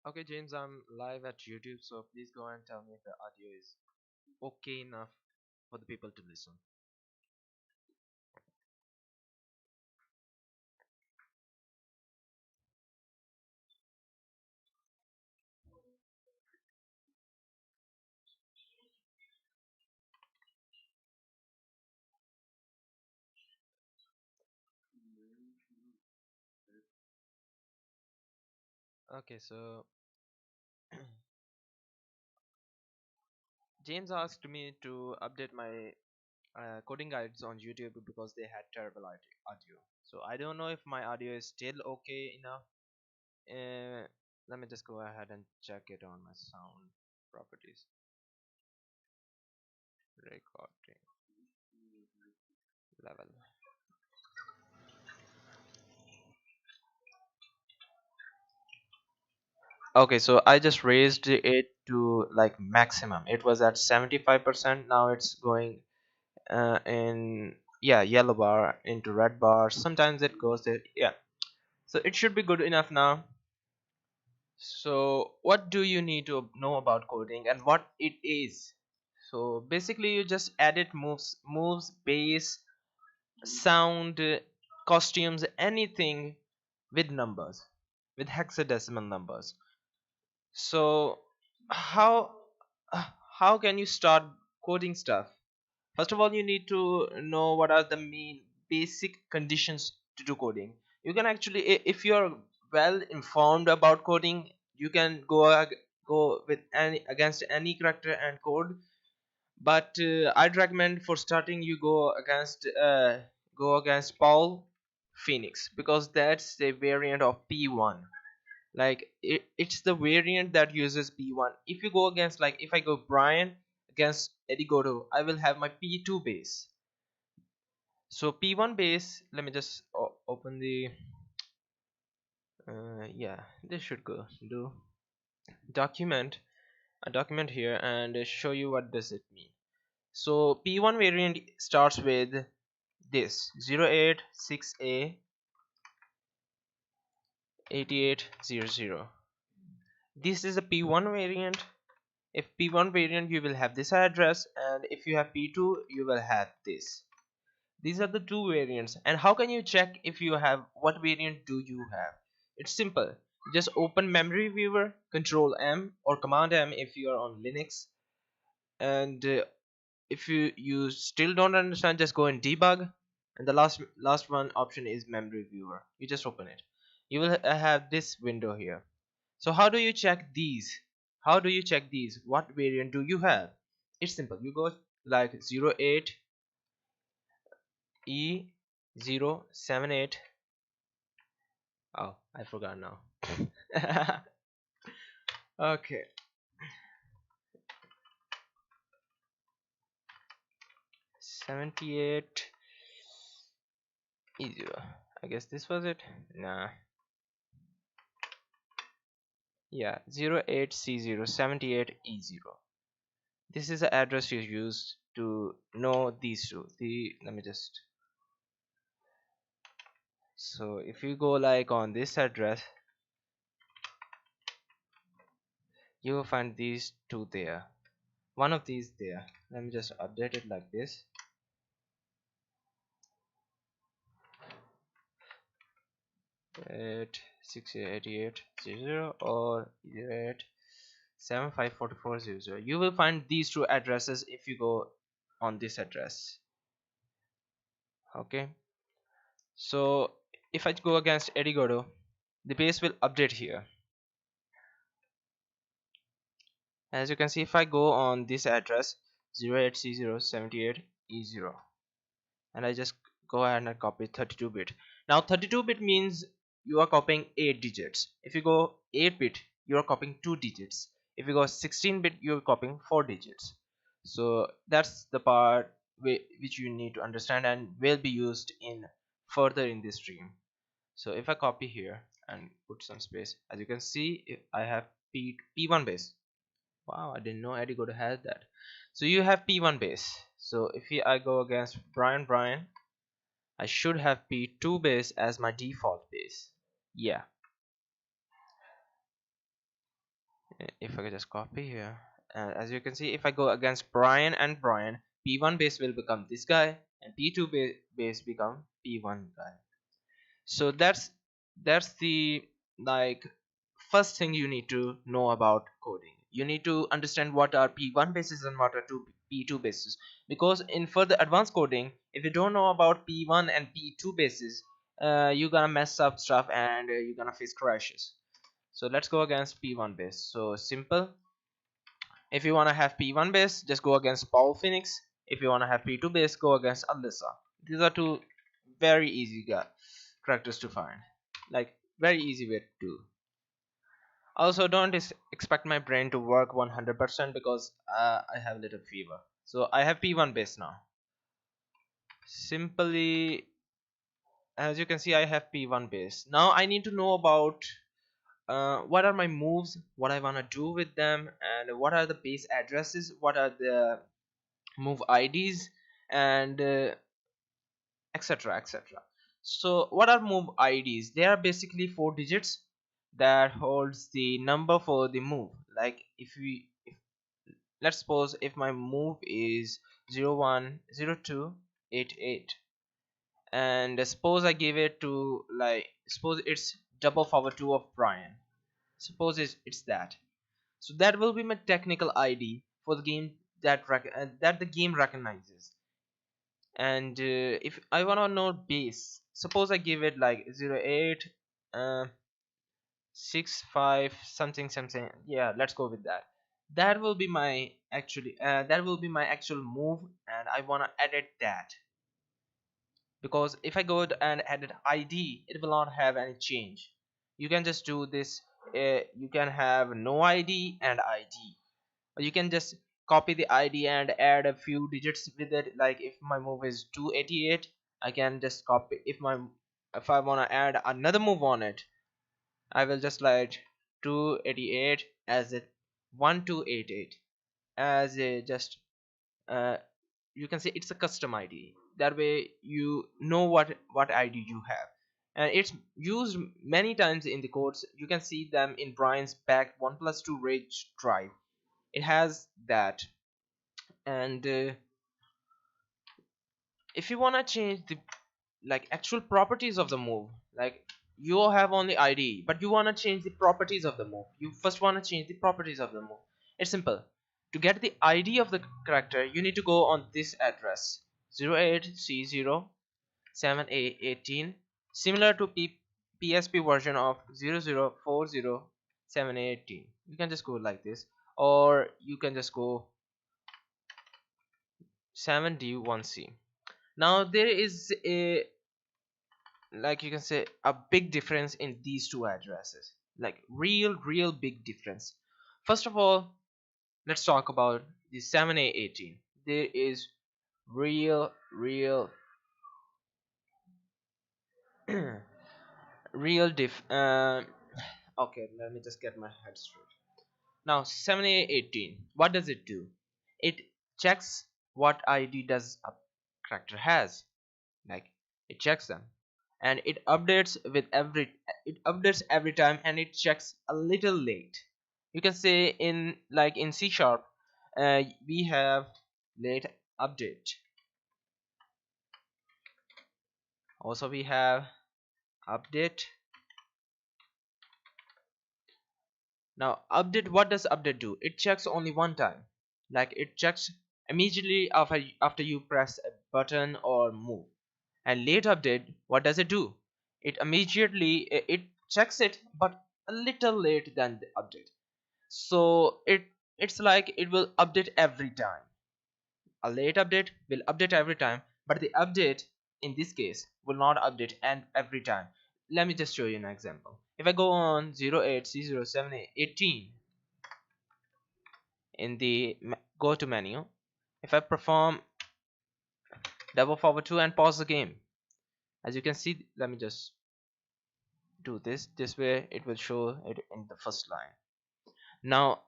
Okay, James, I'm live at YouTube, so please go and tell me if the audio is okay enough for the people to listen. Okay, so James asked me to update my coding guides on YouTube because they had terrible audio. So I don't know if my audio is still okay enough. Uh, Let me just go ahead and check it on my sound properties. Recording level. Okay, so I just raised it to like maximum. It was at 75%. Now it's going in, yeah, yellow bar into red bar. Sometimes it goes there. Yeah, so it should be good enough now. So what do you need to know about coding and what it is? So basically you just edit moves, bass, sound, costumes, anything with numbers, with hexadecimal numbers. So how how can you start coding stuff? First of all, you need to know what are the main basic conditions to do coding. You can actually, if you're well informed about coding, you can go with any against any character and code. But I'd recommend for starting you go against Paul Phoenix because that's the variant of P1. Like it's the variant that uses P1. If you go against, like if I go Brian against Eddie Gordo, I will have my P2 base. So P1 base, let me just open the yeah, this should go do document a document here and show you what does it mean. So P1 variant starts with this 086A 8800. This is a P1 variant. If P1 variant, you will have this address, and if you have P2, you will have this. These are the two variants. And how can you check if you have what variant do you have? It's simple. Just open memory viewer, control M or command M if you are on Linux. And if you still don't understand, just go and debug. And the last one option is memory viewer. You just open it. You will have this window here. So how do you check these? How do you check these? What variant do you have? It's simple. You go like 08 E078. Oh, I forgot now. Okay. 78 E0. I guess this was it. Nah. Yeah, 08C078E0. This is the address you use to know these two. Let me just, so if you go like on this address, you will find these two there. One of these there. Let me just update it like this. 8688800 or 08754400. You will find these two addresses if you go on this address. Okay, so if I go against Eddie Gordo, the base will update here. As you can see, if I go on this address 08C078E0 and I just go ahead and copy 32-bit. Now 32-bit means you are copying 8 digits. If you go 8-bit, you are copying 2 digits. If you go 16-bit, you're copying 4 digits. So that's the part which you need to understand and will be used in further in this stream. So if I copy here and put some space, as you can see, if I have P1 base. Wow, I didn't know Eddie could have that. So you have P1 base. So if I go against Brian, I should have P2 base as my default base. Yeah. If I could just copy here, as you can see, if I go against Brian and Brian, P1 base will become this guy and P2 base become P1 guy. So that's the like first thing you need to know about coding. You need to understand what are P1 bases and what are P2 bases, because in further advanced coding, if you don't know about P1 and P2 bases, you're gonna mess up stuff and you're gonna face crashes. So let's go against P1 base. So simple. If you want to have P1 base, just go against Paul Phoenix. If you want to have P2 base, go against Alyssa. These are two very easy characters to find. Like, very easy way to do. Also, don't expect my brain to work 100% because I have a little fever. So I have P1 base now. Simply, as you can see, I have P1 base. Now I need to know about what are my moves, what I want to do with them, and what are the base addresses, what are the move IDs, and etc, etc. So what are move IDs? They are basically 4 digits that holds the number for the move. Like if let's suppose if my move is 010288, and suppose I give it to, like, suppose it's double power 2 of Brian. Suppose it's that. So that will be my technical ID for the game that the game recognizes. And if I want to know base, suppose I give it like 08 uh, 65 something something. Yeah, let's go with that. That will be my actual move, and I want to edit that, because if I go and edit ID, it will not have any change. You can just do this. You can have no ID and ID, or you can just copy the ID and add a few digits with it. Like if my move is 288, I can just copy. If I want to add another move on it, I will just like 288 as a 1288 as a just uh, you can say it's a custom ID. That way you know what ID you have, and it's used many times in the codes. You can see them in Brian's back 1+2 rage drive. It has that. And if you want to change the like actual properties of the move, like you have only ID but you want to change the properties of the move, you first want to change the properties of the move. It's simple. To get the ID of the character, you need to go on this address 08C07A18, similar to PSP version of 00407818. You can just go like this, or you can just go 7D1C. Now there is a, like you can say, a big difference in these two addresses, like real big difference. First of all, let's talk about the 7A18. There is real real diff okay, let me just get my head straight. Now 7A18, what does it do? It checks what ID does a character has. Like, it checks them, and it updates every time, and it checks a little late. You can say in, like in C sharp, we have late update. Also we have update. Now update, what does update do? It checks only one time. Like, it checks immediately after you press a button or move. And late update, what does it do? It immediately it checks it, but a little late than the update. So it's like it will update every time. A late update will update every time, but the update in this case will not update and every time. Let me just show you an example. If I go on 08C0718, in the go to menu. If I perform double forward 2 and pause the game, as you can see, let me just do this way, it will show it in the first line. Now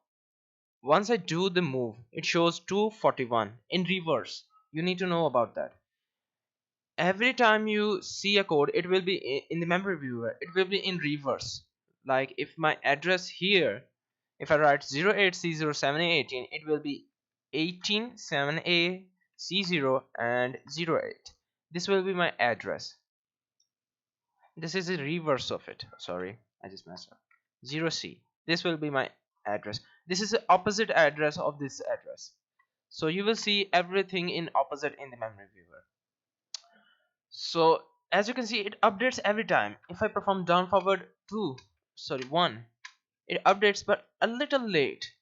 once I do the move, it shows 241 in reverse. You need to know about that. Every time you see a code, it will be in the memory viewer, it will be in reverse. Like if my address here, if I write 08C07818, it will be 187AC0 and 08. This will be my address. This is the reverse of it. Sorry, I just messed up. 0C. This will be my address. This is the opposite address of this address. So you will see everything in opposite in the memory viewer. So as you can see, it updates every time. If I perform down forward 1, it updates but a little late.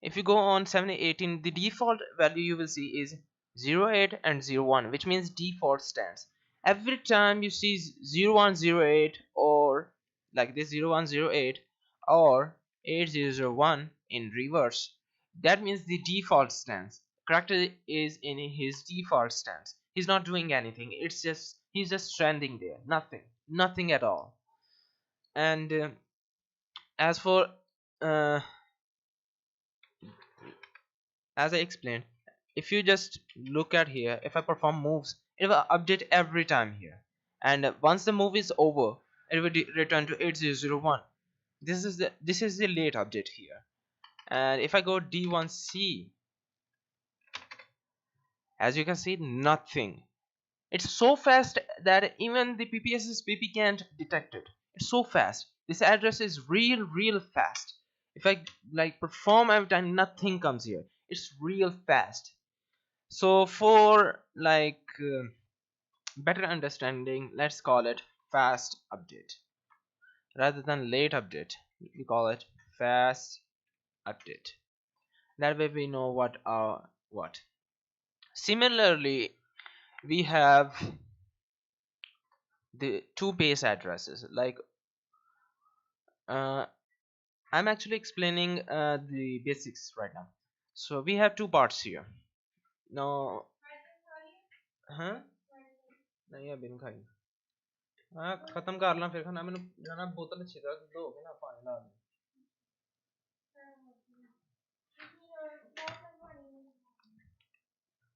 If you go on 7018, the default value you will see is 08 and 01, which means default stands. Every time you see 0108 or like this 0108 or 8001 in reverse, that means the default stance. Character is in his default stance. He's not doing anything. It's just he's just standing there. Nothing at all. And as for uh, as I explained, if you just look at here, if I perform moves, it will update every time here, and once the move is over, it will return to 8001. This is the late update here. And if I go D1C, as you can see, nothing. It's so fast that even the PPSSPP can't detect it. It's so fast. This address is real fast. If I like perform every time, nothing comes here. It's real fast. So for like better understanding, let's call it fast update rather than late update. We call it fast update. That way we know what. Similarly, we have the two base addresses. Like uh, I'm actually explaining the basics right now. So we have two parts here. Now, huh? नहीं अभी नहीं खाई हाँ खत्म कर ला फिर खाना मैंने जाना बोतल अच्छी तरह धोके ना पानी ला दे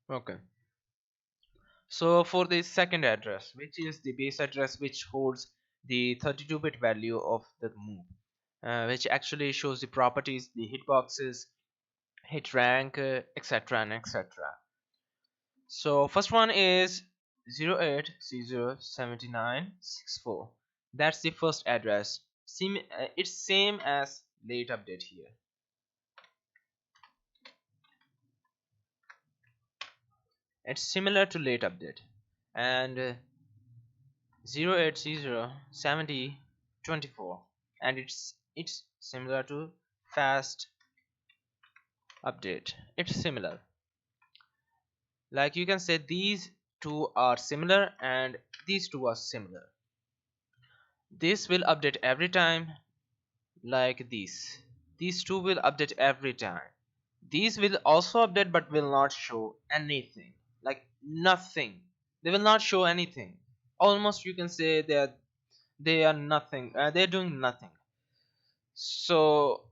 okay. So for the second address, which is the base address which holds the 32-bit value of the move, which actually shows the properties, the hitboxes, hit rank, etc and etc. So first one is 08C07964. That's the first address. It's same as late update here. It's similar to late update. And 08C07024, and it's similar to fast update. It's similar. Like you can say these two are similar and these two are similar. This will update every time, like these two will update every time. These will also update but will not show anything, like nothing. They will not show anything. Almost you can say that they are nothing, they're doing nothing. So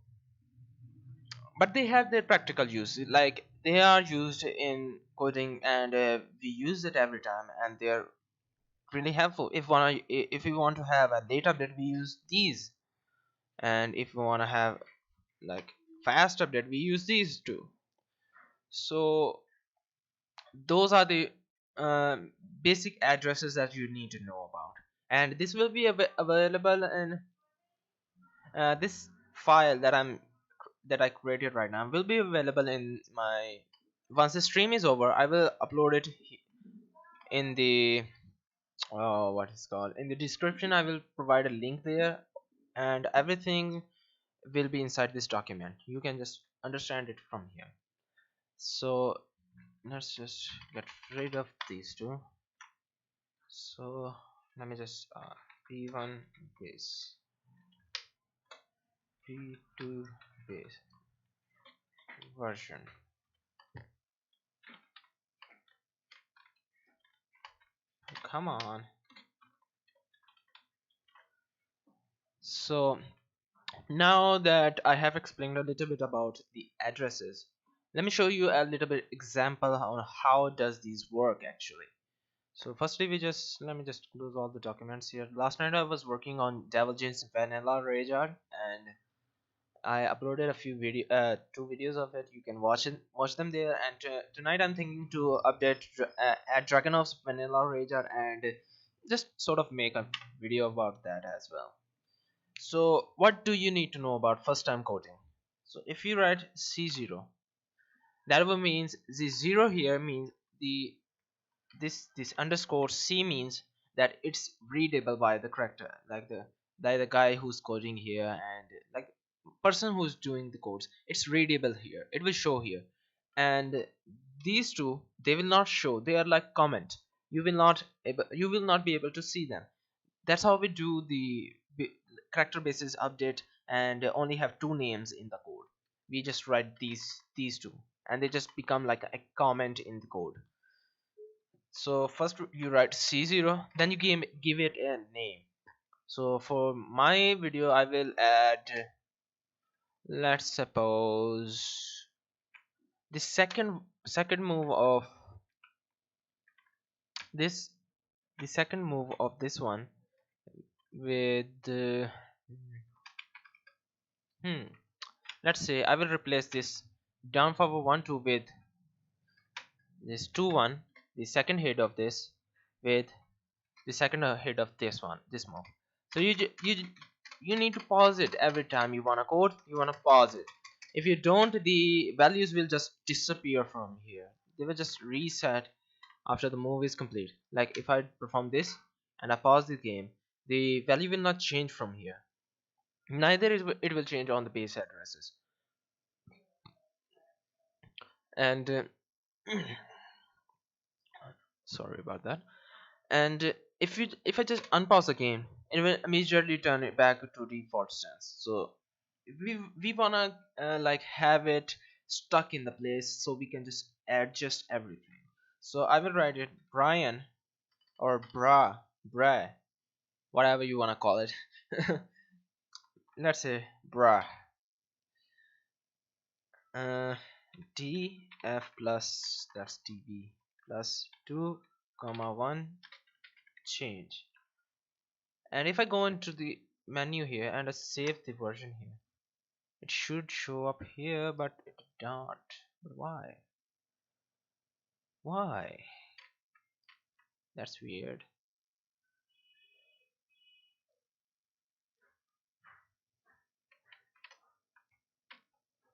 but they have their practical use, like they are used in coding, and we use it every time, and they are really helpful. If we want to have a data update, we use these, and if we want to have like fast update, we use these too. So those are the basic addresses that you need to know about, and this will be available in this file that I created right now will be available in my once the stream is over. I will upload it in the what is called in the description. I will provide a link there, and everything will be inside this document. You can just understand it from here. So let's just get rid of these two. So let me just p1 base, p2 base. version. Come on. So now that I have explained a little bit about the addresses, let me show you a little bit example on how does these work actually. So firstly, let me just close all the documents here. Last night I was working on Devil Jin's Vanilla Rageart, and I uploaded a few two videos of it. You can watch them there. And tonight I'm thinking to add Dragonov's Vanilla Rageart and just sort of make a video about that as well. So what do you need to know about first time coding? So if you write C0, that will means the 0 here means the this underscore C means that it's readable by the character, like the guy who's coding here, and like person who's doing the codes, it's readable here, it will show here. And these two, they will not show, they are like comment, you will not be able to see them. That's how we do the character basis update, and only have two names in the code. We just write these two, and they just become like a comment in the code. So first you write C0, then you give it a name. So for my video I will add, let's suppose, the second move of this the second move of this one with hmm let's say I will replace this down forward 1 2 with this 2 1, the second head of this, with the second head of this move. So you need to pause it every time you want to code, you want to pause it. If you don't, the values will just disappear from here, they will just reset after the move is complete. Like if I perform this and I pause the game, the value will not change from here, neither it will change on the base addresses. And sorry about that. And if I just unpause the game, it will immediately turn it back to default stance. So we wanna like have it stuck in the place so we can just adjust everything. So I will write it Brian, or bra, whatever you wanna call it. Let's say bra, uh, df plus, that's db plus 2 comma 1 change. And if I go into the menu here and I save the version here, it should show up here, but it did not. But why, that's weird.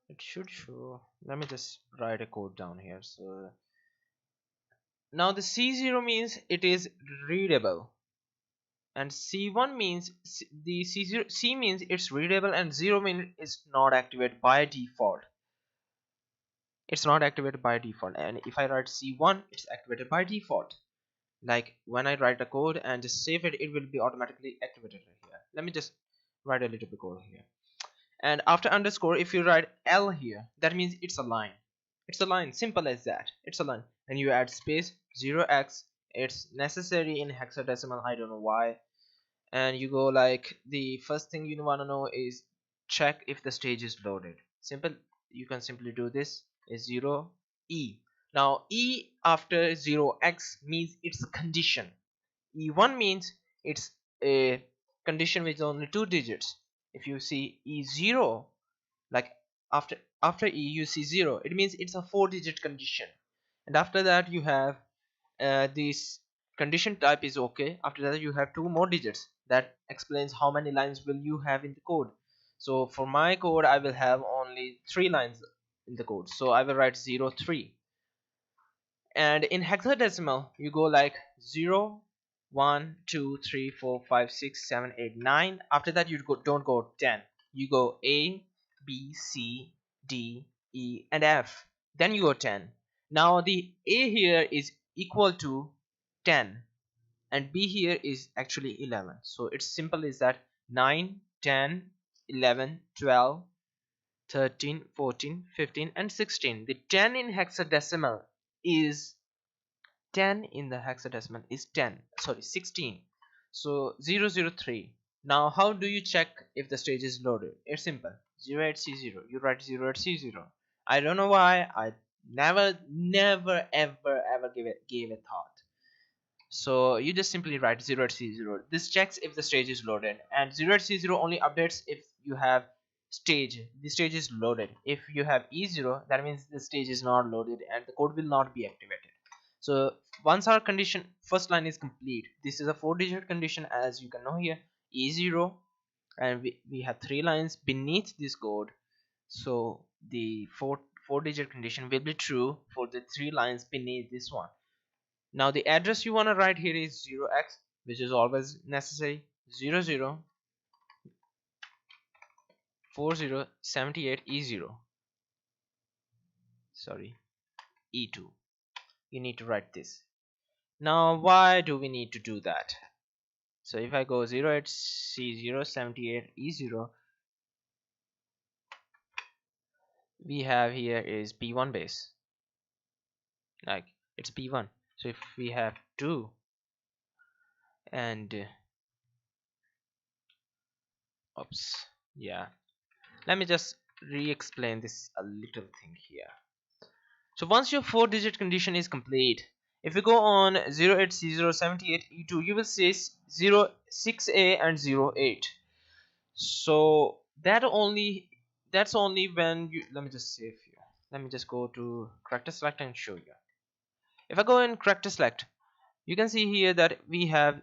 It should show, let me just write a code down here. So now the C0 means it is readable, and C1 means the C means it's readable, and 0 means it's not activated by default. It's not activated by default. And if I write C1, it's activated by default. Like when I write a code and just save it, it will be automatically activated right here. Let me just write a little bit code here. And after underscore, if you write L here, that means it's a line. It's a line, simple as that. It's a line. And you add space 0x. It's necessary in hexadecimal, I don't know why. And you go like, the first thing you want to know is check if the stage is loaded. Simple, you can simply do this, is 0 E. Now E after 0x means it's a condition. E1 means it's a condition with only 2 digits. If you see E0, like after E you see 0, it means it's a 4-digit condition. And after that you have this condition type is okay. After that you have 2 more digits, that explains how many lines will you have in the code. So for my code I will have only 3 lines in the code, so I will write 0 3. And in hexadecimal you go like 0 1 2 3 4 5 6 7 8 9. After that you don't go 10, you go A B C D E and F, then you go 10. Now the A here is equal to 10 and B here is actually 11, so it's simple is that 9 10 11 12 13, 14, 15 and 16. The 10 in hexadecimal is 10 in the hexadecimal is 10, sorry, 16. So 003. Now how do you check if the stage is loaded? It's simple. 08C0, you write 08C0. I don't know why, I never ever gave a thought. So you just simply write 08C0. This checks if the stage is loaded, and 08C0 only updates if you have the stage is loaded. If you have E0, that means the stage is not loaded and the code will not be activated. So once our condition first line is complete, this is a 4-digit condition, as you can know here, E0, and we have 3 lines beneath this code. So the four-digit condition will be true for the 3 lines beneath this one. Now the address you want to write here is 0x, which is always necessary. 00 4078 E0, sorry, E2. You need to write this. Now why do we need to do that? So if I go 08C078 E0, we have here is P1 base, like it's P1. So if we have 2 and oops, yeah, let me just re-explain this a little thing here. So once your 4-digit condition is complete, if you go on 08C078E2, you will see 06A and 08. So that's only when you, let me just save here. Let me just go to character select and show you. If I go in character select, you can see here that we have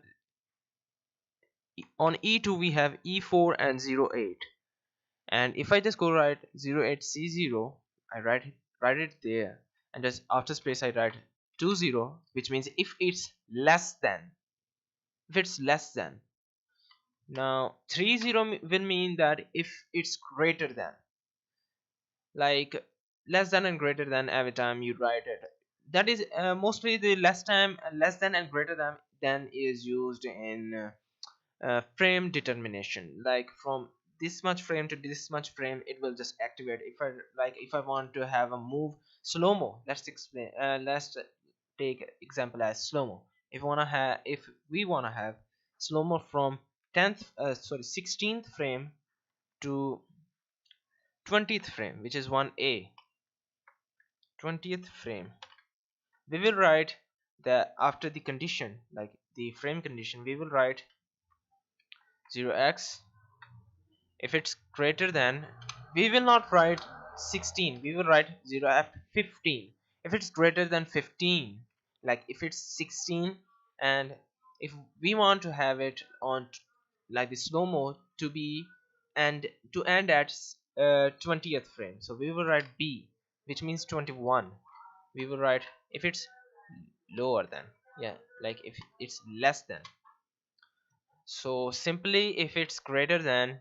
on E2 we have E4 and 08. And if I just go write 08C0, I write it there, and just after space I write 20, which means if it's less than, now 30 will mean that if it's greater than, like less than and greater than, every time you write it, that is mostly the less than and greater than is used in frame determination, like from this much frame to this much frame it will just activate. If I want to have a move slow-mo, let's take example as slow-mo. If we want to have slow-mo from 16th frame to 20th frame, which is 1A, 20th frame, we will write that after the condition, like the frame condition, we will write 0x. If it's greater than, we will not write 16, we will write 0f15. If it's greater than 15, like if it's 16, and if we want to have it on like the slow mo to be and to end at 20th frame, so we will write b, which means 21. We will write if it's lower than, yeah, like if it's less than. So simply if it's greater than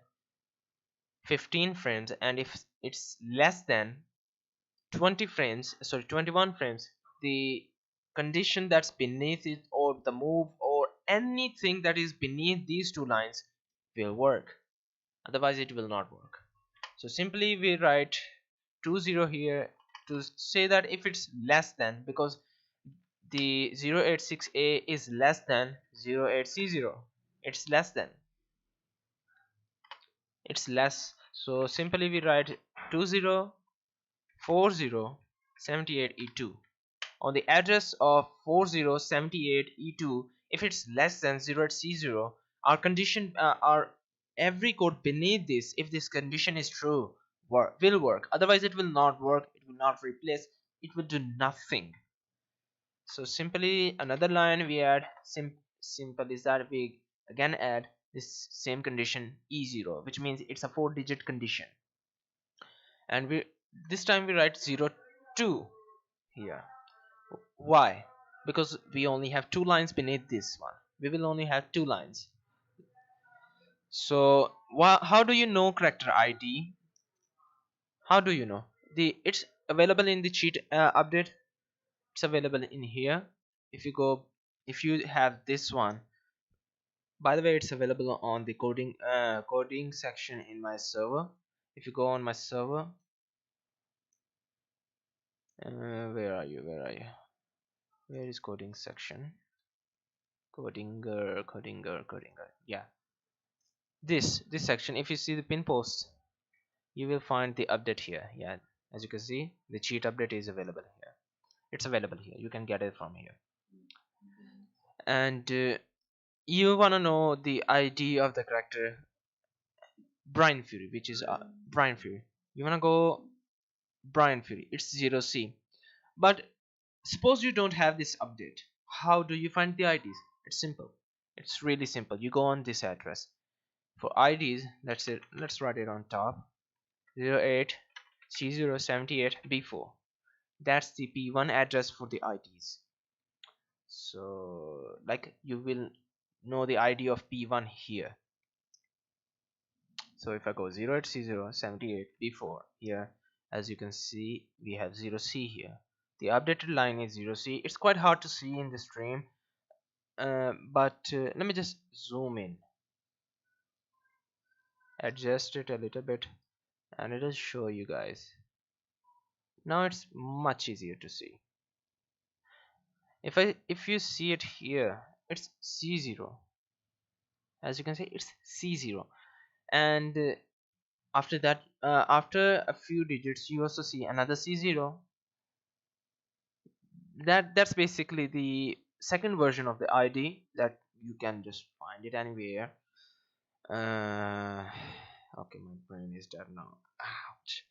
15 frames and if it's less than 20 frames, sorry, 21 frames, the condition that's beneath it or the move or anything that is beneath these two lines will work, otherwise it will not work. So simply we write 20 here to say that if it's less than, because the 086A is less than 08C0, it's less than, it's less. So simply we write 204078E2 on the address of 4078E2. If it's less than 0C0, our condition our every code beneath this, if this condition is true, will work, otherwise it will not work, it will not replace, it will do nothing. So simply another line we add, simple is that we again add this same condition E0, which means it's a 4-digit condition, and we this time we write 02 here. Why? Because we only have 2 lines beneath this one, we will only have 2 lines. So how do you know character ID? How do you know? It's available in the cheat update, it's available in here. If you go, if you have this one, by the way, it's available on the coding section in my server. If you go on my server, where are you? Where is coding section? Codinger. Yeah, this section. If you see the pin post, you will find the update here. Yeah, as you can see, the cheat update is available here. It's available here. You can get it from here. And you wanna know the ID of the character Brian Fury, which is Brian Fury. You wanna go Brian Fury. It's 0C. But suppose you don't have this update. How do you find the IDs? It's simple. It's really simple. You go on this address. For IDs, let's write it on top. 08 C078 B4. That's the P1 address for the IDs. So like you will know the ID of P1 here. So if I go 08C078 B4 here, as you can see, we have 0C here. The updated line is 0C. It's quite hard to see in the stream, but let me just zoom in, adjust it a little bit, and it'll show you guys. Now it's much easier to see. If you see it here, it's C0. As you can see, it's C0, and after that, after a few digits, you also see another C0. That's basically the second version of the ID that you can just find it anywhere. Okay, my brain is dead now. Ouch.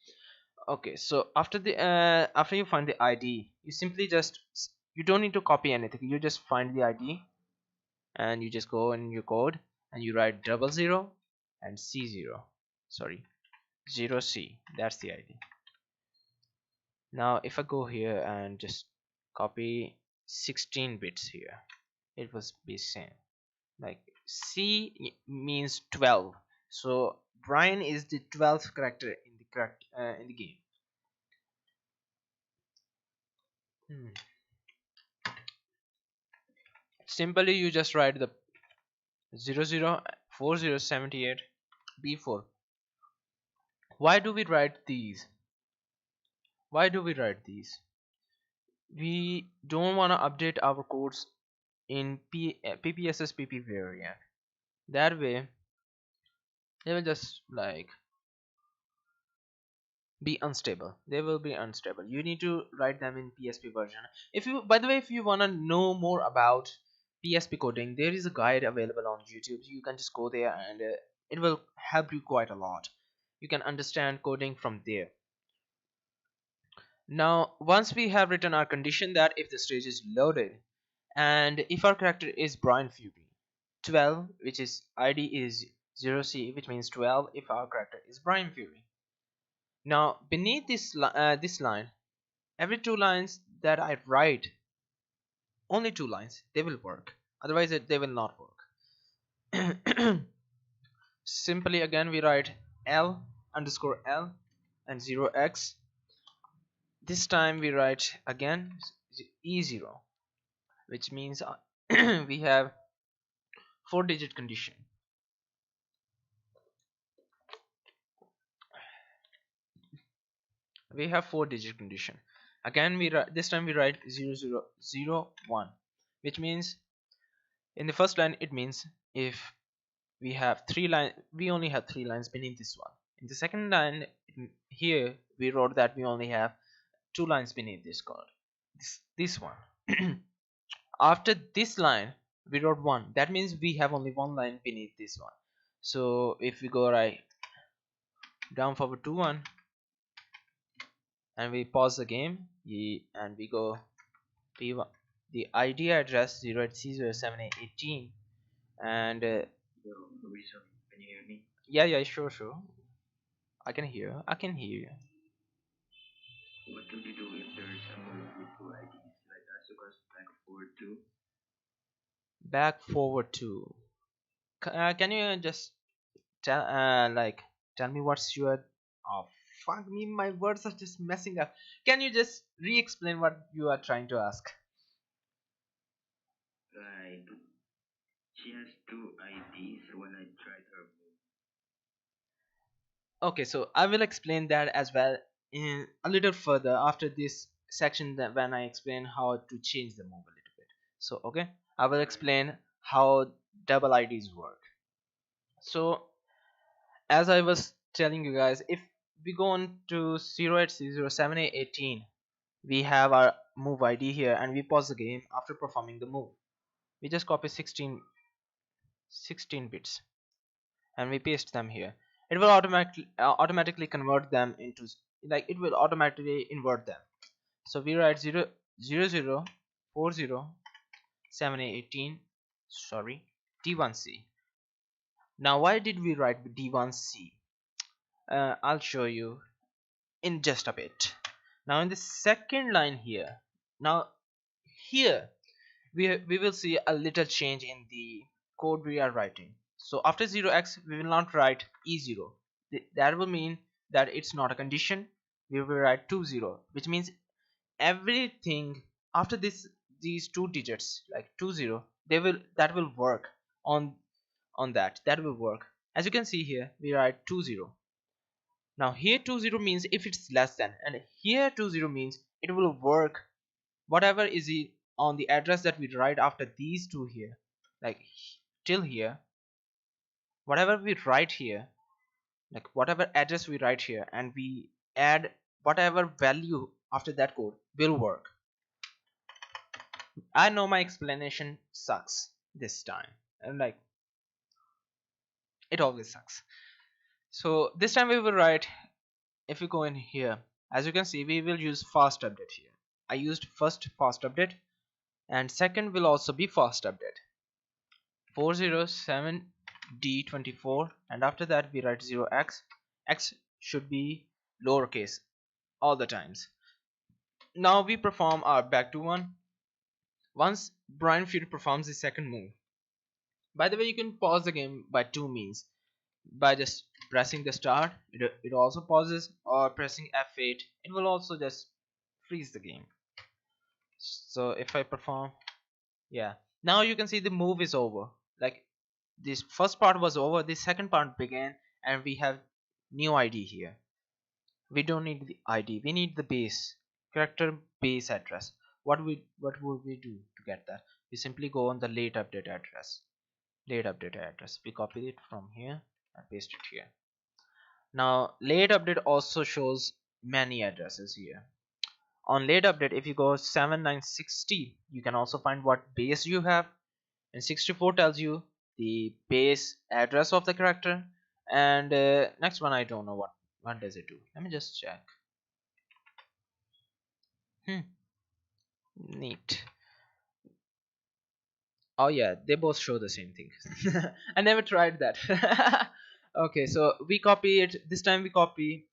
Okay, so after you find the ID, you simply just you don't need to copy anything. You just find the ID and you just go in your code and you write 00 and C0. Sorry, 0C. That's the ID. Now if I go here and just copy 16 bits here, it was be same. Like C means 12, so Brian is the 12th character in the game. Hmm. Simply you just write the 004078 B4. Why do we write these? Why do we write these? We don't want to update our codes in PPSSPP variant. That way they will just like be unstable. They will be unstable. You need to write them in PSP version. If you, by the way, if you want to know more about PSP coding, there is a guide available on YouTube. You can just go there and it will help you quite a lot. You can understand coding from there. Now once we have written our condition that if the stage is loaded and if our character is Brian Fury, 12, which is ID is 0C, which means 12 if our character is Brian Fury. Now beneath this line, every two lines that I write, only two lines, they will work. Otherwise they will not work. Simply again we write L underscore L and 0x. This time we write again E0, which means we have 4-digit condition. We have 4-digit condition. Again we write, this time we write 0001, which means in the first line it means if we have we only have 3 lines beneath this one. In the second line here we wrote that we only have 2 lines beneath this code, this one. After this line we wrote 1, that means we have only 1 line beneath this one. So if we go right down forward to 1 and we pause the game and we go P1, the ID address 080C07818 and Yo, Louisa, can you hear me? yeah, sure. I can hear you. What would you do if there's a move with two IDs like Asuka's back forward two? Back forward to can you just tell tell me what's your oh fuck me, my words are just messing up. Can you just re-explain what you are trying to ask? Like, she has two IDs when I tried her move. Okay, so I will explain that as well in a little further after this section, that when I explain how to change the move a little bit. So okay, I will explain how double IDs work. So as I was telling you guys, if we go on to 08C07A18, we have our move ID here, and we pause the game after performing the move. We just copy 16 bits and we paste them here. It will automatically convert them into, like, it will automatically invert them. So we write 0 0 0 40 7 8 18, sorry, D1C. Now why did we write D1C? I'll show you in just a bit. Now in the second line here, now here we will see a little change in the code we are writing. So after 0x we will not write E0. That will mean that it's not a condition. We will write 20, which means everything after these two digits, like 20, that will work on that will work. As you can see here, we write 20. Now here 20 means if it's less than, and here 20 means it will work whatever is on the address that we write after these two here, like till here. Whatever we write here, like whatever address we write here, and we add whatever value after that code will work. I know my explanation sucks this time, and like it always sucks. So this time we will write, if we go in here, as you can see, we will use fast update here. I used first fast update, and second will also be fast update. 407D24, and after that we write 0x. X should be lowercase all the times. Now we perform our back to one. Once Brian Fury performs the second move, by the way, you can pause the game by two means: by just pressing the start, it also pauses, or pressing F8, it will also just freeze the game. So if I perform, yeah, now you can see the move is over. Like, this first part was over, the second part began, and we have new ID here. We don't need the ID, we need the base character base address. What would we do to get that? We simply go on the late update address. We copy it from here and paste it here. Now late update also shows many addresses here. On late update, if you go 7960, you can also find what base you have, and 64 tells you the base address of the character. And next one, I don't know what does it do. Let me just check. Neat. Oh yeah, they both show the same thing. I never tried that. Okay, so we copy it this time. We copy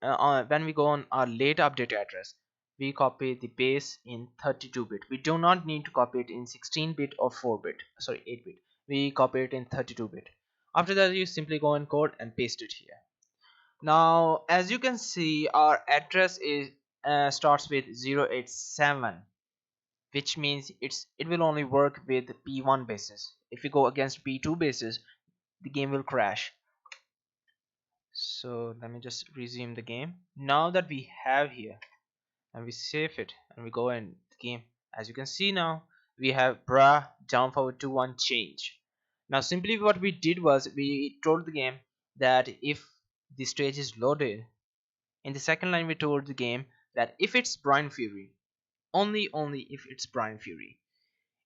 when we go on our late update address, we copy the base in 32-bit. We do not need to copy it in 16-bit or 4-bit, sorry, 8-bit. We copy it in 32-bit. After that, you simply go in code and paste it here. Now as you can see, our address is starts with 087, which means it will only work with P1 bases. If you go against P2 bases, the game will crash. So let me just resume the game. Now that we have here, and we save it, and we go in the game, as you can see, now we have bra down forward to one change. Now simply what we did was we told the game that if the stage is loaded, in the second line we told the game that if it's Brian Fury, only if it's Brian Fury.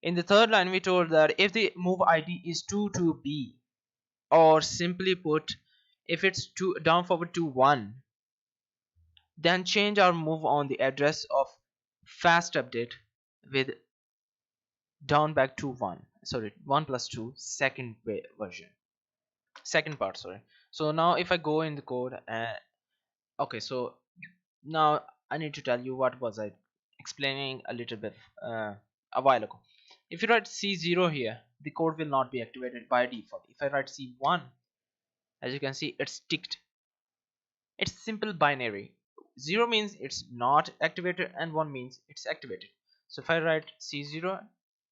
In the third line we told that if the move ID is 22B, or simply put, if it's down forward to 1, then change our move on the address of fast update with down back to 1, sorry, 1 plus 2 second version, second part, sorry. So now if I go in the code, okay, so now I need to tell you what was I explaining a little bit a while ago. If you write C0 here, the code will not be activated by default. If I write C1, as you can see, it's ticked. It's simple binary. 0 means it's not activated, and 1 means it's activated. So if I write C0,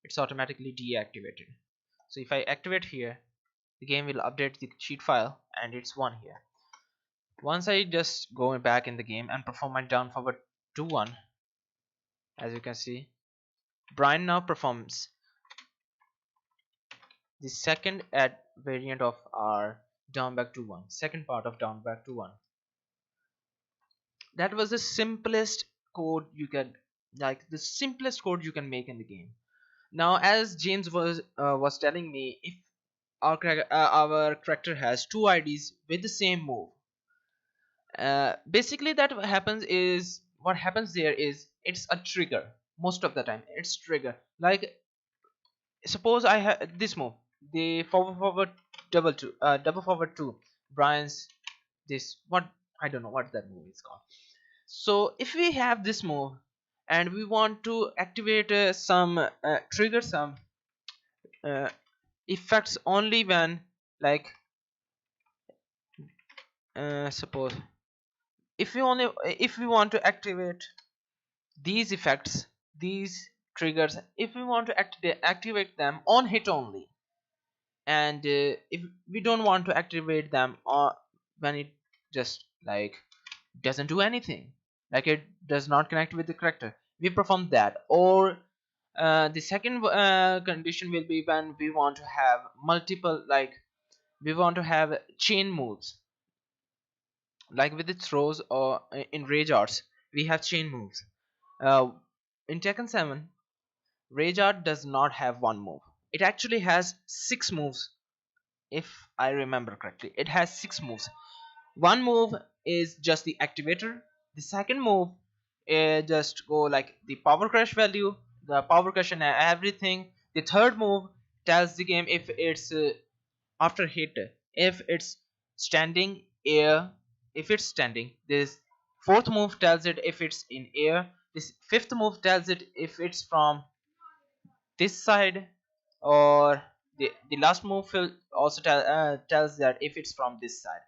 it's automatically deactivated. So if I activate here, the game will update the sheet file, and it's 1 here. Once I just go back in the game and perform my down forward 2-1, as you can see, Brian now performs the second at variant of our down back 2-1, second part of down back 2-1. That was the simplest code you can, like the simplest code you can make in the game. Now, as James was telling me, if our character has two IDs with the same move, basically that what happens there is it's a trigger. Most of the time it's trigger. Like, suppose I have this move, the forward double forward 2, Brian's this, what, I don't know what that move is called. So if we have this move and we want to activate some trigger some uh, effects only when, like, suppose if we want to activate these effects, these triggers, if we want to activate them on hit only, and if we don't want to activate them when it just like doesn't do anything, like it does not connect with the character, we perform that. Or the second condition will be when we want to have multiple, like we want to have chain moves, like with the throws, or in rage arts we have chain moves. uh, in Tekken 7, rage art does not have one move, it actually has six moves. If I remember correctly, it has six moves. One move is just the activator, the second move just go like the power crush value, the power crush and everything. The third move tells the game if it's after hit, if it's standing air, if it's standing. This fourth move tells it if it's in air. This fifth move tells it if it's from this side, or the last move will also tells that if it's from this side.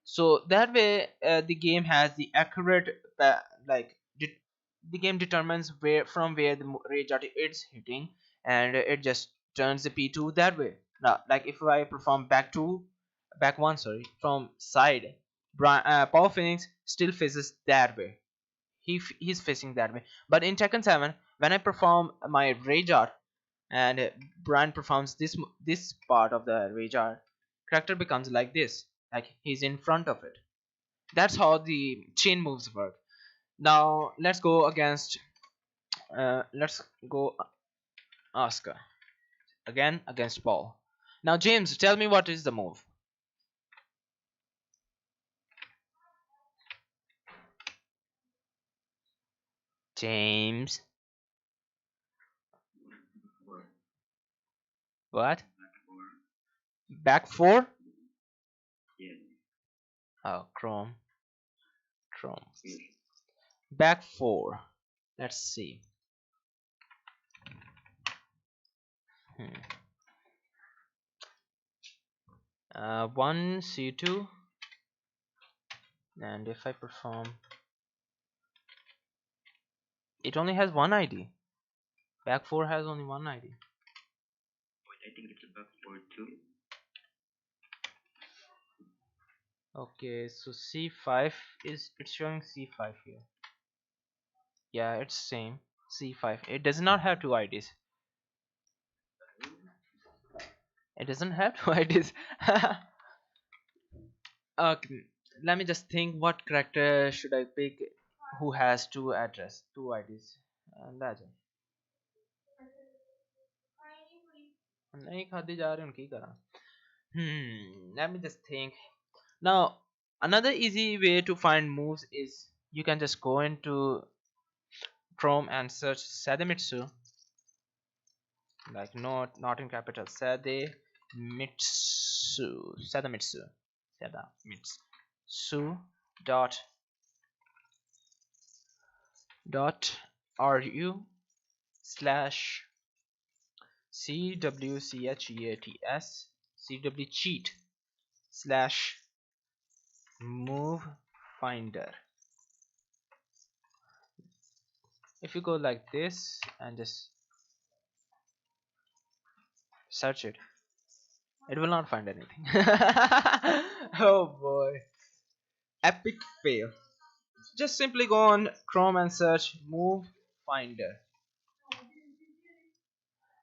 So that way the game has the accurate like the game determines where the rage art is hitting, and it just turns the P2 that way. Now, like if I perform back one, sorry, from side, Power Phoenix still faces that way. He's facing that way. But in Tekken 7, when I perform my rage art, and Brian performs this part of the rage art, character becomes like this, like he's in front of it. That's how the chain moves work. Now let's go Oscar again against Paul. Now, James, tell me what is the move. James, Or what? or Back four? yeah, Oh, Chrome. yeah. Back four. Let's see. Hmm. One C2, and if I perform, it only has one ID. Back four has only one ID. Wait, I think it's a back forward two. Okay, so C5 is it's showing C5 here. Yeah, it's same C5. It does not have two IDs. It doesn't have two IDs. Okay, let me just think. What character should I pick who has two IDs? अंदाजा नहीं खाते जा रहे उनकी करा. Let me just think. Now, another easy way to find moves is you can just go into Chrome and search Sademitsu, like not in capital, Sademitsu dot ru slash cwcheats slash move finder. If you go like this and just search it, it will not find anything. Oh boy. epic fail. Just simply go on Chrome and search move finder,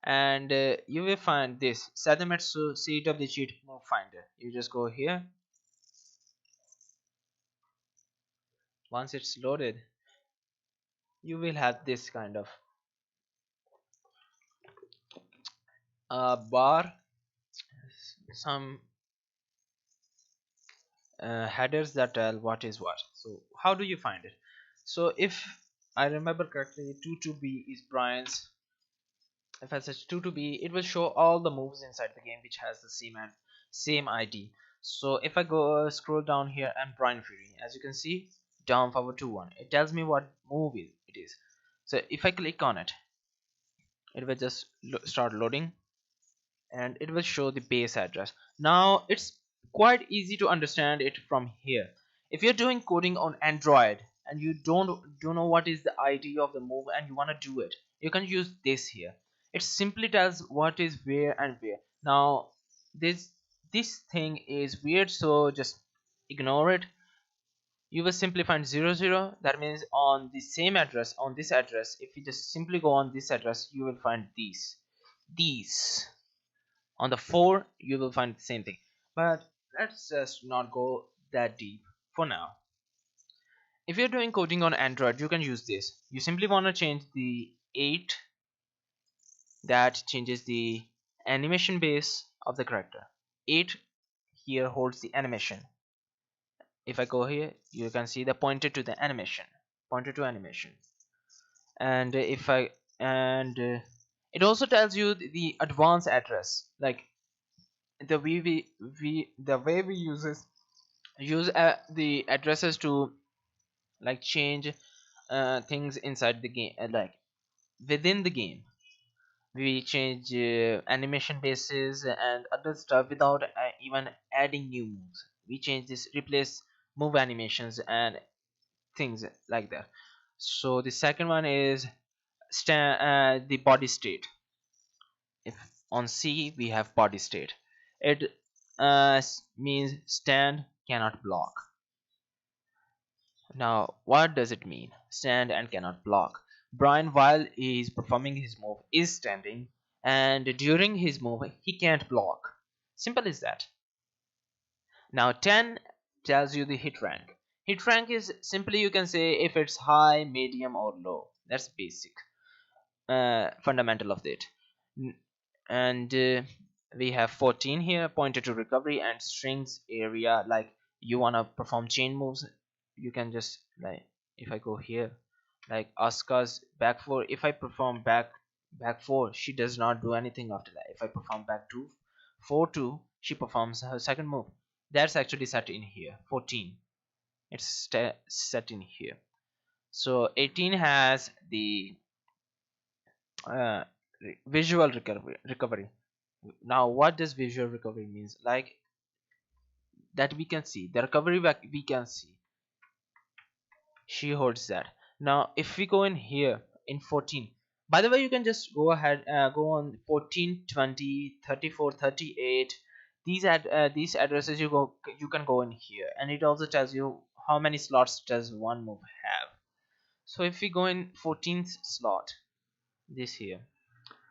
and you will find this Sadamatsu CW cheat move finder. You just go here. Once it's loaded, you will have this kind of bar, some headers that tell what is what. So how do you find it? So if I remember correctly, 22B is Brian's. If I search 22B, it will show all the moves inside the game which has the same ID. So if I go scroll down here and Brian Fury, as you can see, down forward 2-1, it tells me what move it is. So if I click on it, it will just start loading, and it will show the base address. Now it's quite easy to understand it from here. If you're doing coding on Android and you don't know what is the ID of the move and you want to do it, you can use this here. It simply tells what is where and where. Now this thing is weird, so just ignore it. You will simply find 00. That means on the same address, on this address, if you just simply go on this address, you will find these. On the 4 you will find the same thing, but let's just not go that deep for now. If you're doing coding on Android, you can use this. You simply want to change the 8, that changes the animation base of the character. 8 here holds the animation. If I go here, you can see the pointer to the animation, pointer to animation. And if I and it also tells you the advanced address, like the way we use the addresses to like change things inside the game, like within the game. We change animation bases and other stuff without even adding new moves. We change this, replace move animations and things like that. So the second one is the body state. If on C we have body state, it means stand cannot block. Now what does it mean, stand and cannot block? Brian, while he is performing his move, is standing, and during his move he can't block. Simple as that. Now 10 tells you the hit rank. Hit rank is simply, you can say, if it's high, medium or low. That's basic fundamental of it. And we have 14 here, pointed to recovery and strings area. Like you want to perform chain moves, you can just, like, if I go here, like Asuka's back 4, if I perform back 4, she does not do anything after that. If I perform back 2 4 2, she performs her second move. That's actually set in here. 14, it's set in here. So 18 has the uh, visual recovery. Now what does visual recovery means? Like that we can see the recovery back, we can see she holds that. Now if we go in here in 14, by the way, you can just go ahead, go on 14, 20, 34, 38. These addresses, you can go in here, and it also tells you how many slots does one move have. So if we go in 14th slot, this here,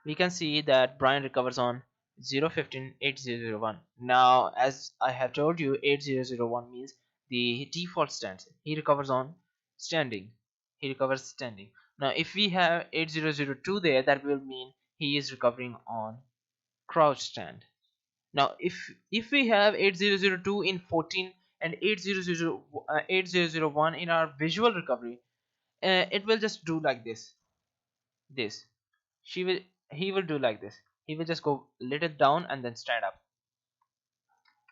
we can see that Brian recovers on 015 8001. Now as I have told you, 8001 means the default stance. He recovers on standing. He recovers standing. Now if we have 8002 there, that will mean he is recovering on crouch stand. Now if we have 8002 in 14 and 8001 in our visual recovery, it will just do like this. She will He will do like this. He will just go little down and then stand up,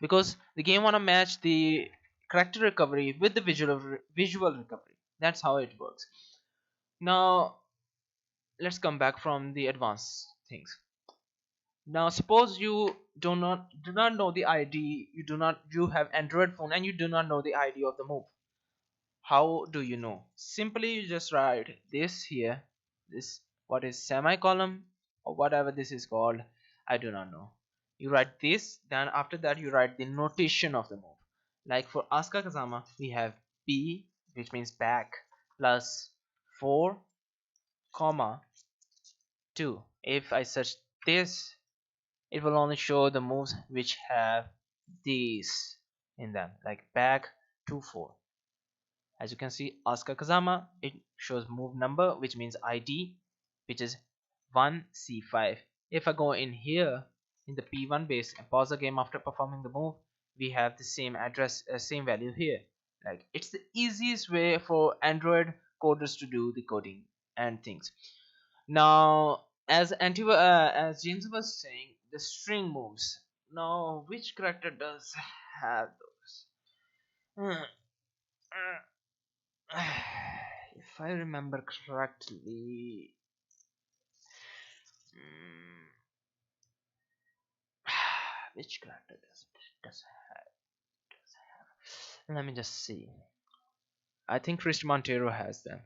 because the game wanna match the character recovery with the visual recovery. That's how it works. Now let's come back from the advanced things. Now suppose you do not know the ID, you have Android phone and you do not know the ID of the move. How do you know? Simply you just write this here, this, what is semicolon or whatever this is called, I do not know. You write this, then after that you write the notation of the move. Like for Asuka Kazama, we have B, which means back, plus 4, comma 2. If I search this, it will only show the moves which have these in them, like back 2 4. As you can see, Asuka Kazama, it shows move number, which means ID, which is 1C5. If I go in here in the P1 base and pause the game after performing the move, we have the same address, same value here. Like it's the easiest way for Android coders to do the coding and things. Now, as James was saying, the string moves. Now, which character does have those? Hmm, if I remember correctly, mm, which character does have? Let me just see. I think Chris Montero has them.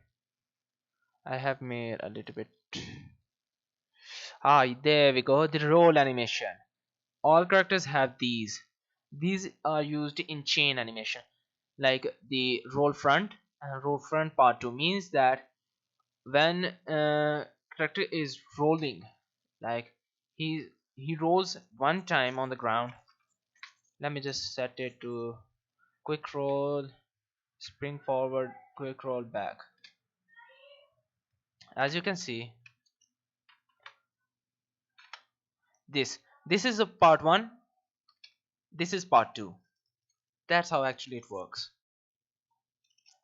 I have made a little bit. Ah, there we go. The roll animation. All characters have these. These are used in chain animation, like the roll front. And roll front part 2 means that when character is rolling, like he rolls one time on the ground. Let me just set it to quick roll, spring forward, quick roll back. As you can see, this is a part 1, this is part 2. That's how actually it works.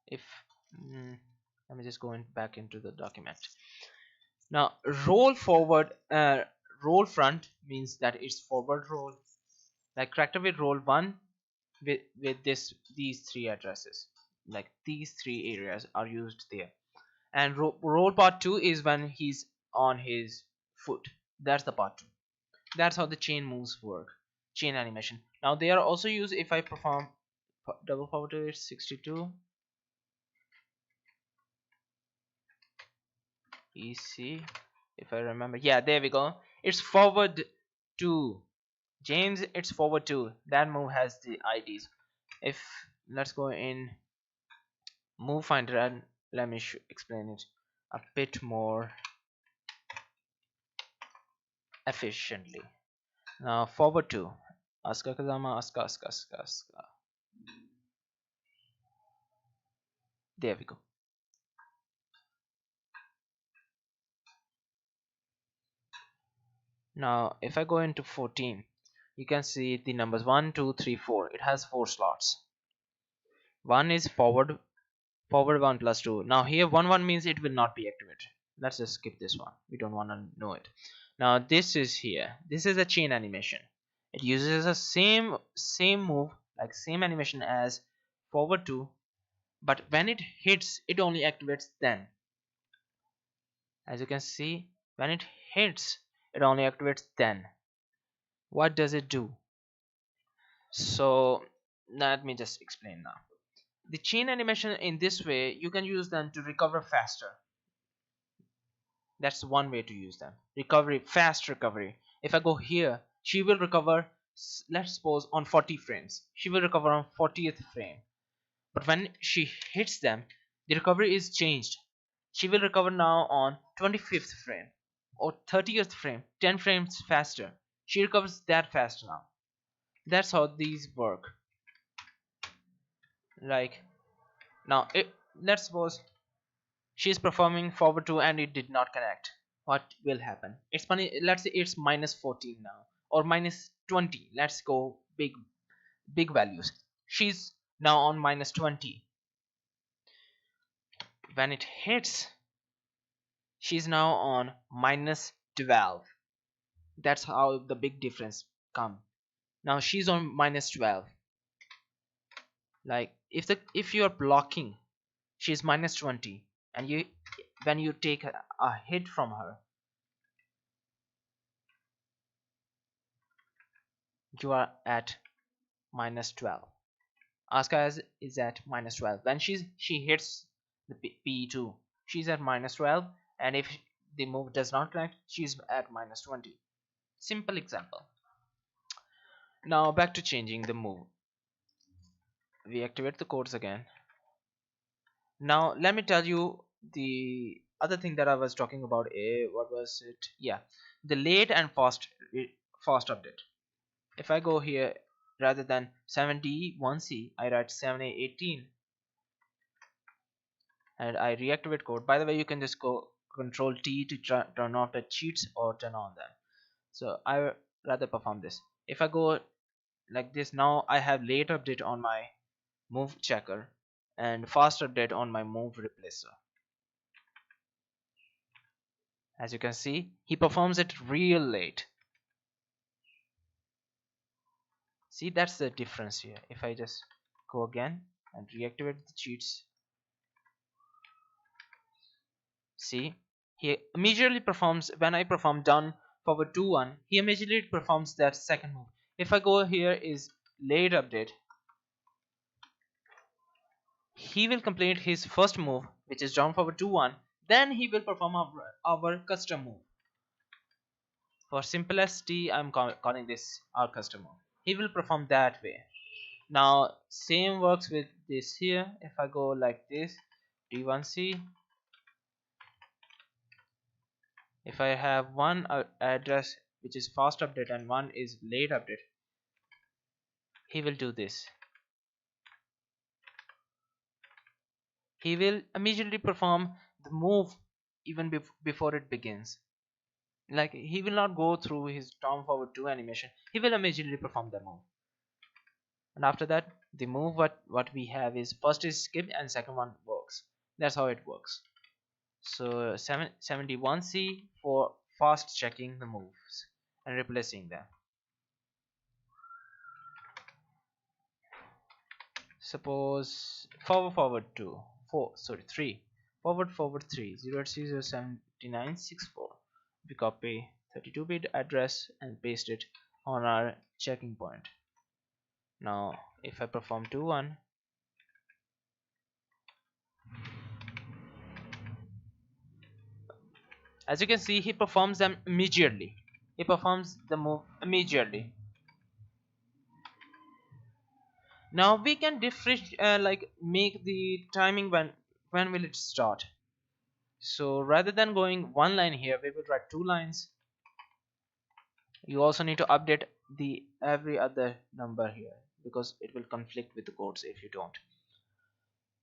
If mm, let me just go back into the document. Now roll forward, roll front means that it's forward roll. Like character will roll 1 with these 3 addresses. Like these 3 areas are used there. And roll part 2 is when he's on his foot. That's the part 2. That's how the chain moves work. Chain animation. Now they are also used if I perform double forward to 62 EC. If I remember, yeah, there we go. It's forward 2. James, it's forward 2. That move has the IDs. If let's go in move finder and let me explain it a bit more efficiently. Now forward 2. Asuka Kazama, Asuka. There we go. Now if I go into 14, you can see the numbers 1 2 3 4. It has 4 slots. One is forward 1 plus 2. Now here 1 1 means it will not be activated. Let's just skip this one, we don't want to know it. Now this is here, this is a chain animation. It uses the same move, like same animation as forward 2, but when it hits it only activates then. As you can see, when it hits it only activates then. What does it do? So let me just explain now. The chain animation, in this way you can use them to recover faster. That's one way to use them. Recovery, fast recovery. If I go here, she will recover, let's suppose on 40 frames, she will recover on 40th frame. But when she hits them, the recovery is changed. She will recover now on 25th frame or 30th frame, 10 frames faster. She recovers that fast now. That's how these work. Like now, let's suppose she's performing forward 2 and it did not connect. What will happen? It's funny. Let's say it's minus 14 now or minus 20. Let's go big values. She's now on minus 20. When it hits, she's now on minus 12. That's how the big difference come. Now she's on minus 12. Like if you are blocking, she's minus 20, and when you take a hit from her, you are at minus 12. Asuka is at minus 12. When she hits the P2, she's at minus 12, and if the move does not connect, she's at minus 20. Simple example. Now back to changing the move. we activate the codes again. Now let me tell you the other thing that I was talking about. What was it? Yeah, the late and fast update. If I go here, rather than 71C, I write 7A18 and I reactivate code. By the way, you can just go Control T to turn off the cheats or turn on them. So I rather perform this. If I go like this, now I have late update on my move checker and fast update on my move replacer. As you can see, he performs it real late. See, that's the difference here. If I just go again and reactivate the cheats, see, he immediately performs when I perform down forward 2-1, he immediately performs that second move. If I go here is late update, he will complete his first move, which is down forward 2-1, then he will perform our custom move. For simplicity, I'm calling this our custom move. He will perform that way. Now same works with this here. If I go like this, D1C, if I have one address which is fast update and one is late update, he will do this. He will immediately perform the move even before it begins. Like he will not go through his down forward 2 animation. He will immediately perform the move. And after that, the move what we have is first is skip and second one works. That's how it works. So 71C for fast checking the moves and replacing them. Suppose forward 2 4 sorry 3 forward 3 0807964. We copy 32-bit address and paste it on our checking point. Now if I perform 2-1, as you can see, he performs them immediately. He performs the move immediately. Now we can like make the timing when will it start. So rather than going one line here, we will write 2 lines. You also need to update the every other number here because it will conflict with the codes if you don't.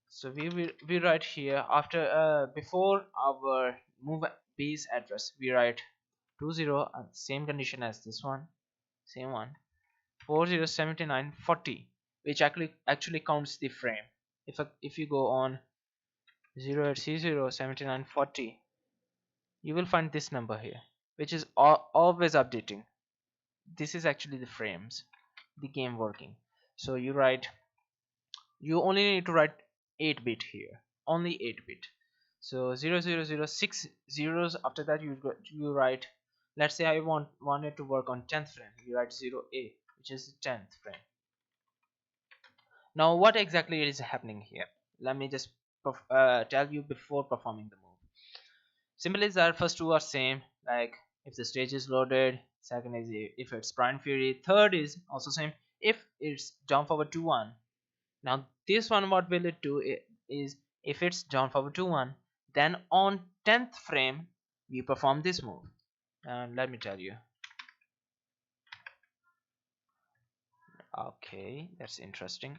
So we write here after before our move base address, we write 20, same condition as this one, same one, 407940, which actually counts the frame. If you go on 08C07940, you will find this number here, which is always updating. This is actually the frames, the game working. So you only need to write 8-bit here, only 8-bit. So 0006 zeros. After that you write, let's say I want it to work on 10th frame, you write 0A, which is the 10th frame. Now what exactly is happening here, let me just tell you before performing the move. Simple is that first two are same, like if the stage is loaded, second is if it's prime fury, third is also same if it's down forward 2-1. Now this one, what will it do is if it's down forward 2-1, then on 10th frame we perform this move. And let me tell you. Okay, that's interesting.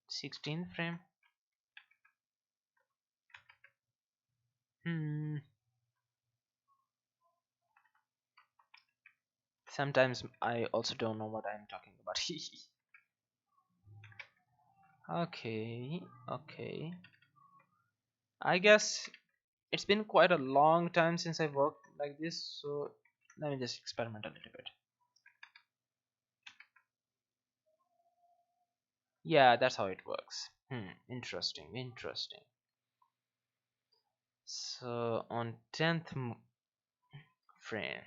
16th frame. Sometimes I also don't know what I'm talking about. Okay. I guess it's been quite a long time since I worked like this, so let me just experiment a little bit. Yeah, that's how it works. Interesting. So on 10th frame.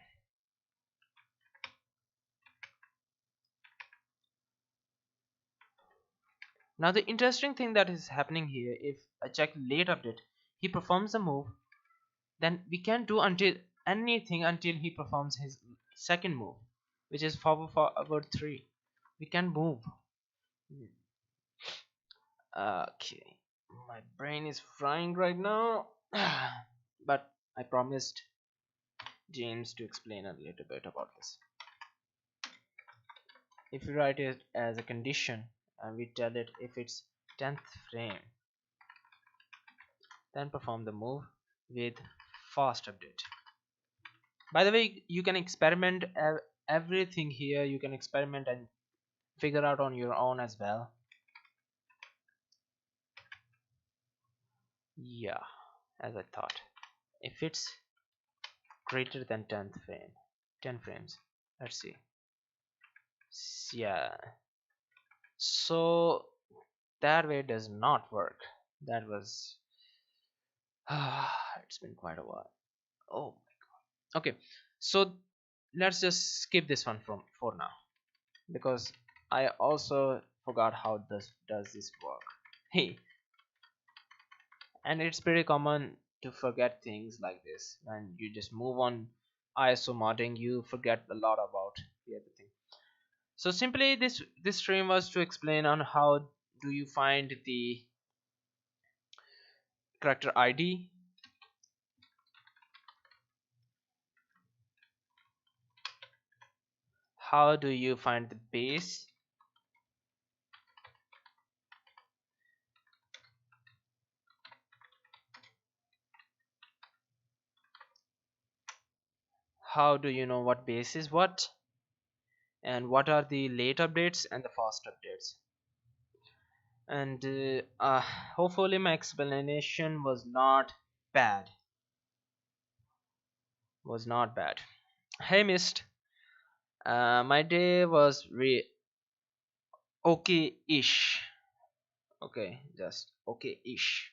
Now the interesting thing that is happening here, if I check late update, he performs a move, then we can't do until anything until he performs his second move, which is forward 3. We can move. Okay, my brain is frying right now. But I promised James to explain a little bit about this. If we write it as a condition and we tell it if it's 10th frame, then perform the move with fast update. By the way, you can experiment everything here. You can experiment and figure out on your own as well. Yeah, as I thought. If it's greater than 10th frame, 10 frames. Let's see. Yeah. So that way does not work. That was it's been quite a while. Oh, okay. So let's just skip this one from for now because I also forgot how does this work. Hey, and it's pretty common to forget things like this when you just move on ISO modding. You forget a lot about the other thing. So simply this stream was to explain on how do you find the character ID, how do you find the base, how do you know what base is what, and what are the late updates and the fast updates. And hopefully my explanation bad was not bad. Hey mist, my day was okay-ish. Okay, just okay-ish.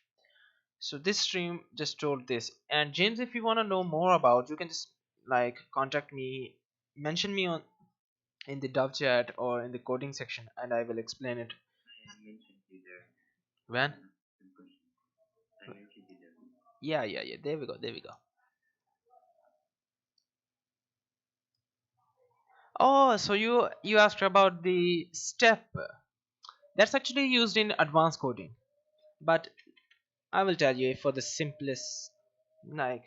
So this stream just told this. And James, if you want to know more about, you can just like contact me, mention me on in the Dove chat or in the coding section, and I will explain it. I mentioned you there. When? Good question. I mentioned you there. Yeah, yeah, yeah. There we go. There we go. Oh, so you asked about the step. That's actually used in advanced coding, but I will tell you for the simplest, like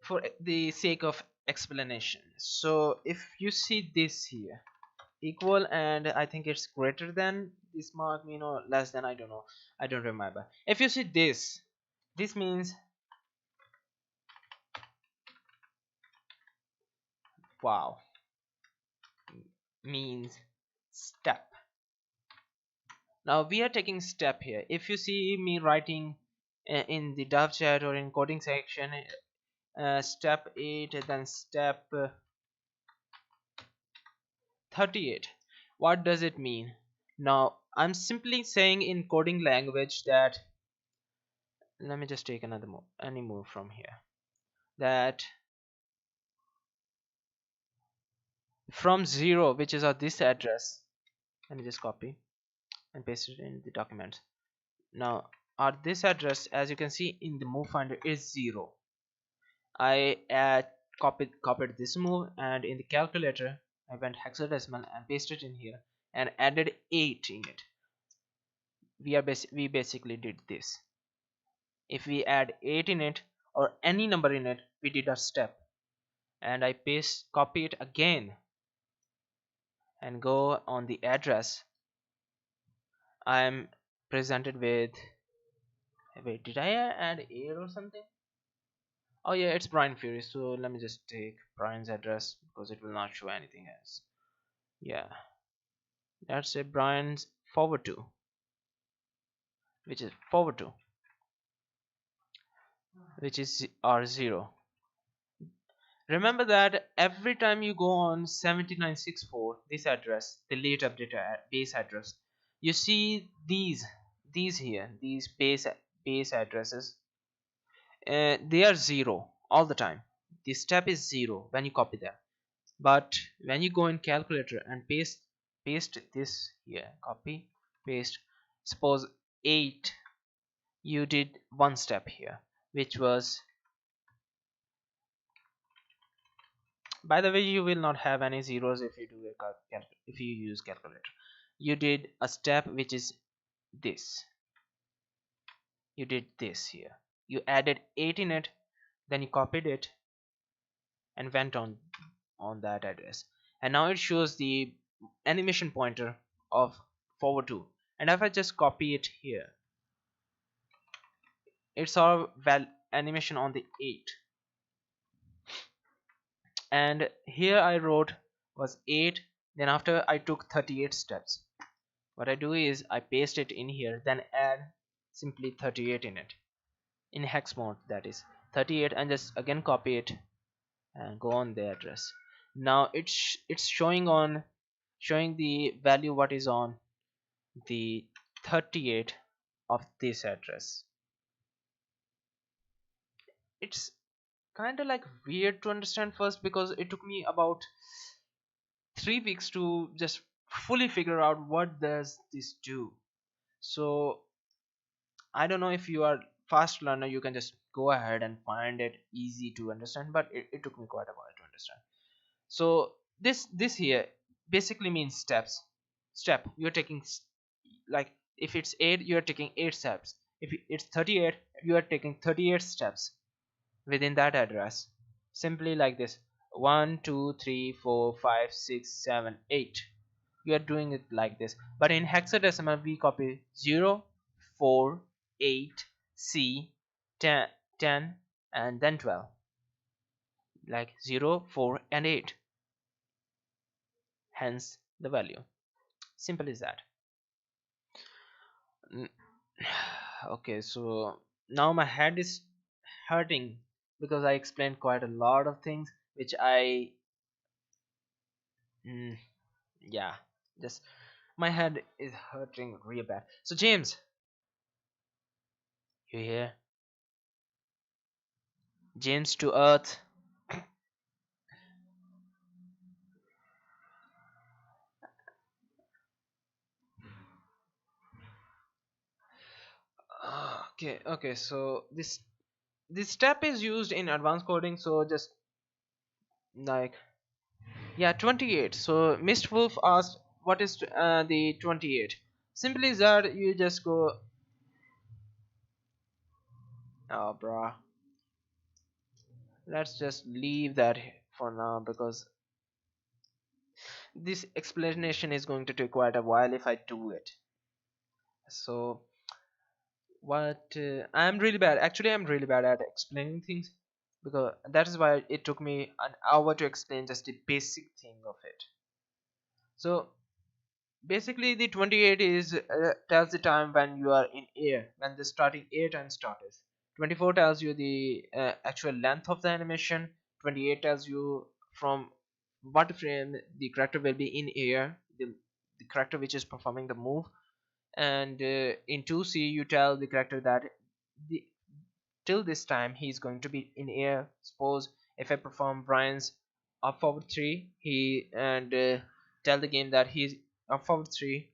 for the sake of explanation. So if you see this here, equal, and I think it's greater than this mark, less than, I don't know, I don't remember. If you see this means wow, means step. Now we are taking step here. If you see me writing in the Dove chat or in coding section, step 8, then step 38, what does it mean? Now I'm simply saying in coding language that, let me just take another move, any move from here, that from 0, which is at this address, let me just copy and paste it in the document. Now at this address, as you can see in the move finder, is 0. I copied this move, and in the calculator I went hexadecimal and pasted it in here and added 8 in it. We basically did this. If we add 8 in it or any number in it, we did a step. And I copy it again and go on the address. I am presented with, wait, did I add 8 or something? Oh yeah, it's Brian Fury. So let me just take Brian's address because it will not show anything else. Yeah, that's a Brian's forward to, which is forward to, which is R0. Remember that every time you go on 7964, this address, the late update base address, you see these here, these base addresses, they are 0 all the time. The step is 0 when you copy them. But when you go in calculator and paste this here, copy, paste, suppose 8, you did one step here, which was, by the way, you will not have any zeros if you do if you use calculator. You did a step which is this. you did this here. You added 8 in it, then you copied it and went on that address, and now it shows the animation pointer of forward 2. And if I just copy it here, it's our animation on the 8, and here I wrote was 8. Then after I took 38 steps, what I do is I paste it in here, then add simply 38 in it, in hex mode, that is 38, and just again copy it and go on the address. Now it's showing the value what is on the 38 of this address. It's kind of like weird to understand first, because it took me about 3 weeks to just fully figure out what does this do. So I don't know, if you are fast learner you can just go ahead and find it easy to understand, but it took me quite a while to understand. So this here basically means steps. Step, you're taking like if it's 8 you're taking 8 steps, if it's 38 you are taking 38 steps within that address, simply like this: 1 2 3 4 5 6 7 8. You are doing it like this, but in hexadecimal we copy 0 4 8 c 10 10 and then 12, like 0 4 and 8, hence the value. Simple as that. Mm, okay, so now my head is hurting because I explained quite a lot of things which I mm, yeah, just my head is hurting real bad. So James, you here? James to earth. Okay, so this step is used in advanced coding, so just like, yeah, 28. So Mist Wolf asked what is the 28. Simply is that you just go, oh bruh, let's just leave that for now, because this explanation is going to take quite a while if I do it. So what I'm really bad, actually I'm really bad at explaining things, because that is why it took me an hour to explain just the basic thing of it. So basically the 28 is tells the time when you are in air, when the starting air time started. 24 tells you the actual length of the animation. 28 tells you from what frame the character will be in air, the character which is performing the move. And in 2C you tell the character that the, till this time he's going to be in air. Suppose if I perform Brian's up forward 3, he and tell the game that he's up forward 3,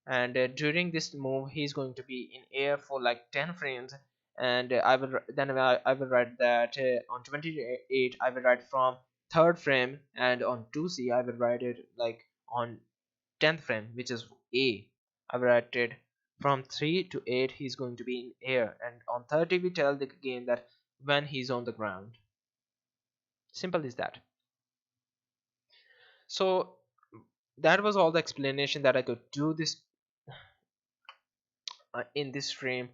and during this move he's going to be in air for like 10 frames. And I will write that on 28 I will write from third frame, and on 2C I will write it like on 10th frame, which is A. I will write it from 3 to 8 he's going to be in air, and on 30 we tell the game that when he's on the ground. Simple as that. So that was all the explanation that I could do this in this frame.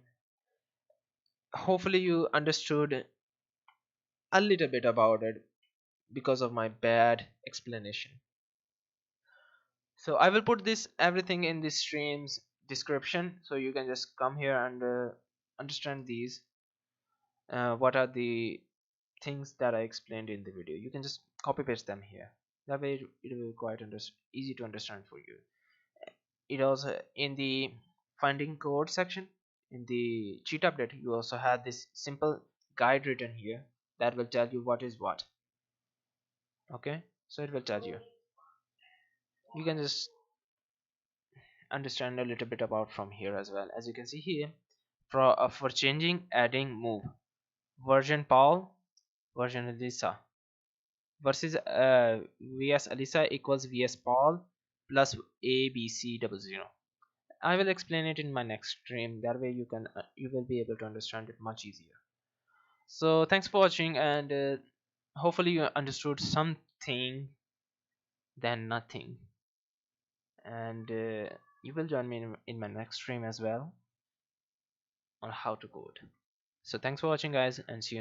Hopefully you understood a little bit about it because of my bad explanation. So I will put this everything in this stream's description, so you can just come here and understand these what are the things that I explained in the video. You can just copy paste them here, that way it will be quite easy to understand for you. It also in the finding code section in the cheat update you also have this simple guide written here that will tell you what is what. Okay, so it will tell you, you can just understand a little bit about from here as well. As you can see here, for changing adding move, version Paul, version Elisa versus vs Elisa equals vs Paul plus abc double zero. I will explain it in my next stream. That way you will be able to understand it much easier. So thanks for watching, and hopefully you understood something than nothing. And you will join me in my next stream as well on how to code. So thanks for watching, guys, and see you